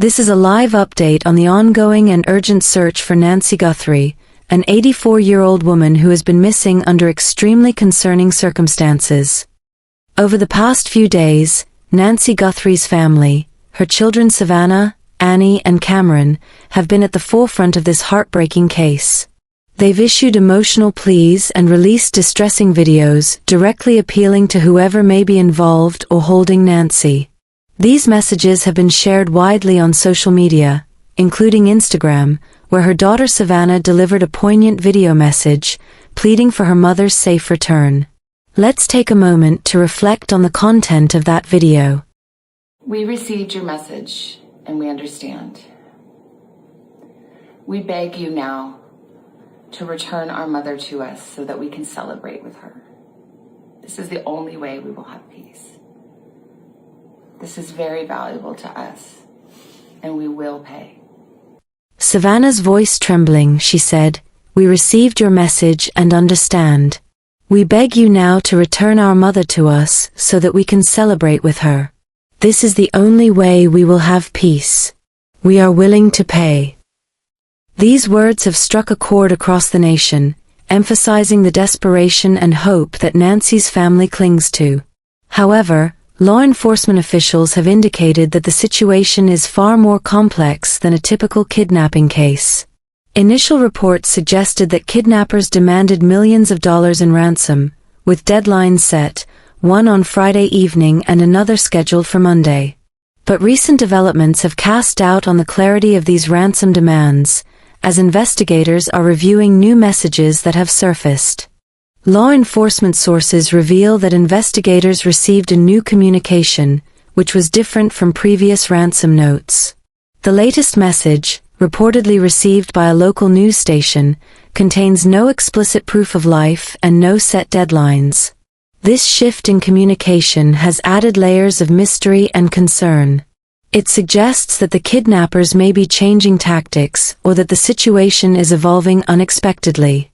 This is a live update on the ongoing and urgent search for Nancy Guthrie, an 84-year-old woman who has been missing under extremely concerning circumstances. Over the past few days, Nancy Guthrie's family, her children Savannah, Annie, and Cameron, have been at the forefront of this heartbreaking case. They've issued emotional pleas and released distressing videos directly appealing to whoever may be involved or holding Nancy. These messages have been shared widely on social media, including Instagram, where her daughter Savannah delivered a poignant video message, pleading for her mother's safe return. Let's take a moment to reflect on the content of that video. We received your message, and we understand. We beg you now to return our mother to us so that we can celebrate with her. This is the only way we will have peace. This is very valuable to us, and we will pay. Savannah's voice trembling, she said, "We received your message and understand. We beg you now to return our mother to us so that we can celebrate with her. This is the only way we will have peace. We are willing to pay." These words have struck a chord across the nation, emphasizing the desperation and hope that Nancy's family clings to. However, law enforcement officials have indicated that the situation is far more complex than a typical kidnapping case. Initial reports suggested that kidnappers demanded millions of dollars in ransom, with deadlines set, one on Friday evening and another scheduled for Monday. But recent developments have cast doubt on the clarity of these ransom demands, as investigators are reviewing new messages that have surfaced. Law enforcement sources reveal that investigators received a new communication, which was different from previous ransom notes. The latest message, reportedly received by a local news station, contains no explicit proof of life and no set deadlines. This shift in communication has added layers of mystery and concern. It suggests that the kidnappers may be changing tactics or that the situation is evolving unexpectedly.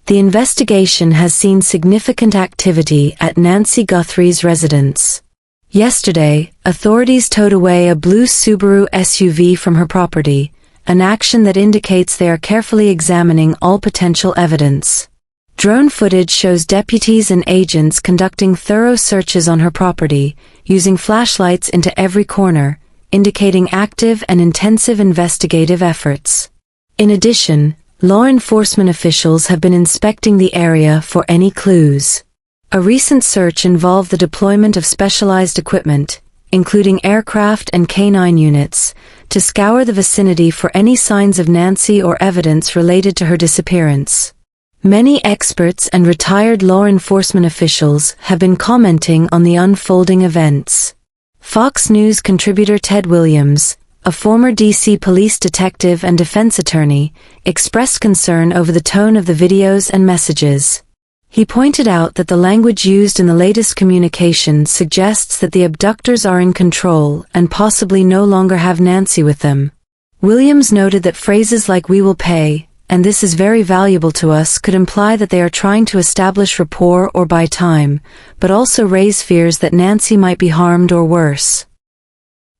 The investigation has seen significant activity at Nancy Guthrie's residence. Yesterday, authorities towed away a blue Subaru SUV from her property, an action that indicates they are carefully examining all potential evidence. Drone footage shows deputies and agents conducting thorough searches on her property, using flashlights into every corner, indicating active and intensive investigative efforts. In addition, law enforcement officials have been inspecting the area for any clues. A recent search involved the deployment of specialized equipment, including aircraft and canine units, to scour the vicinity for any signs of Nancy or evidence related to her disappearance. Many experts and retired law enforcement officials have been commenting on the unfolding events. Fox News contributor Ted Williams, a former D.C. police detective and defense attorney, expressed concern over the tone of the videos and messages. He pointed out that the language used in the latest communication suggests that the abductors are in control and possibly no longer have Nancy with them. Williams noted that phrases like "we will pay," and "this is very valuable to us" could imply that they are trying to establish rapport or buy time, but also raise fears that Nancy might be harmed or worse.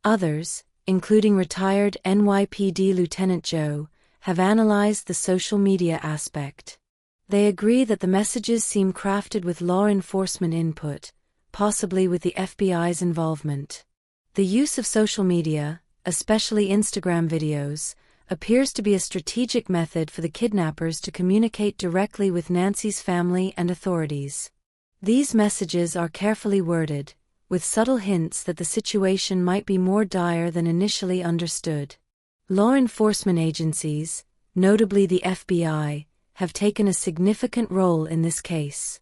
Others, including retired NYPD Lieutenant Joe, have analyzed the social media aspect. They agree that the messages seem crafted with law enforcement input, possibly with the FBI's involvement. The use of social media, especially Instagram videos, appears to be a strategic method for the kidnappers to communicate directly with Nancy's family and authorities. These messages are carefully worded, with subtle hints that the situation might be more dire than initially understood. Law enforcement agencies, notably the FBI, have taken a significant role in this case.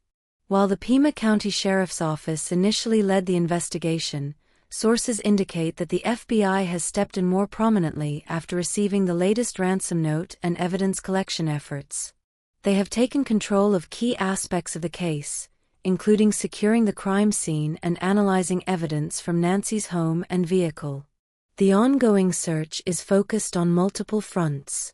While the Pima County Sheriff's Office initially led the investigation, sources indicate that the FBI has stepped in more prominently after receiving the latest ransom note and evidence collection efforts. They have taken control of key aspects of the case, including securing the crime scene and analyzing evidence from Nancy's home and vehicle. The ongoing search is focused on multiple fronts.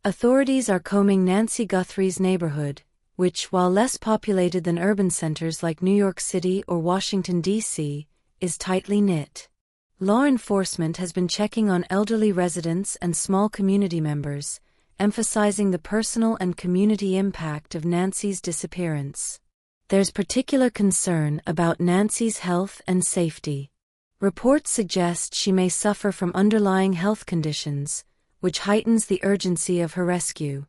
Authorities are combing Nancy Guthrie's neighborhood, which, while less populated than urban centers like New York City or Washington, D.C., is tightly knit. Law enforcement has been checking on elderly residents and small community members, emphasizing the personal and community impact of Nancy's disappearance. There's particular concern about Nancy's health and safety. Reports suggest she may suffer from underlying health conditions, which heightens the urgency of her rescue.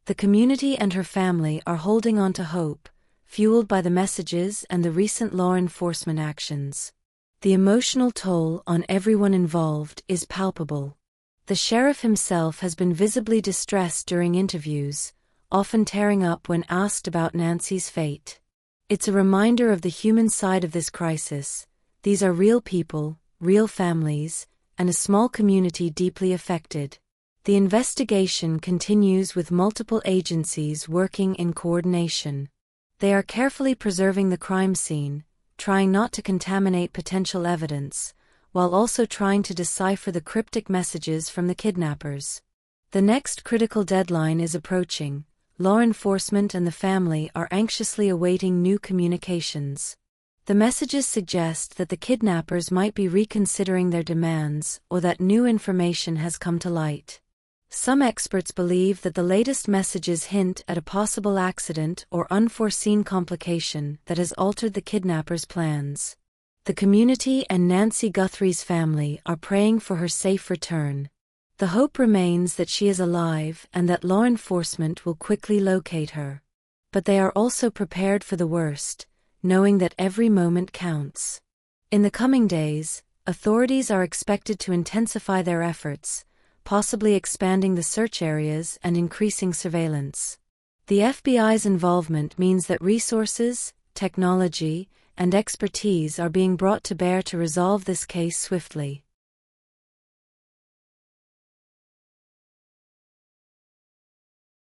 The community and her family are holding on to hope, fueled by the messages and the recent law enforcement actions. The emotional toll on everyone involved is palpable. The sheriff himself has been visibly distressed during interviews, often tearing up when asked about Nancy's fate. It's a reminder of the human side of this crisis. These are real people, real families, and a small community deeply affected. The investigation continues with multiple agencies working in coordination. They are carefully preserving the crime scene, trying not to contaminate potential evidence, while also trying to decipher the cryptic messages from the kidnappers. The next critical deadline is approaching. Law enforcement and the family are anxiously awaiting new communications. The messages suggest that the kidnappers might be reconsidering their demands or that new information has come to light. Some experts believe that the latest messages hint at a possible accident or unforeseen complication that has altered the kidnappers' plans. The community and Nancy Guthrie's family are praying for her safe return. The hope remains that she is alive and that law enforcement will quickly locate her. But they are also prepared for the worst, knowing that every moment counts. In the coming days, authorities are expected to intensify their efforts, possibly expanding the search areas and increasing surveillance. The FBI's involvement means that resources, technology, and expertise are being brought to bear to resolve this case swiftly.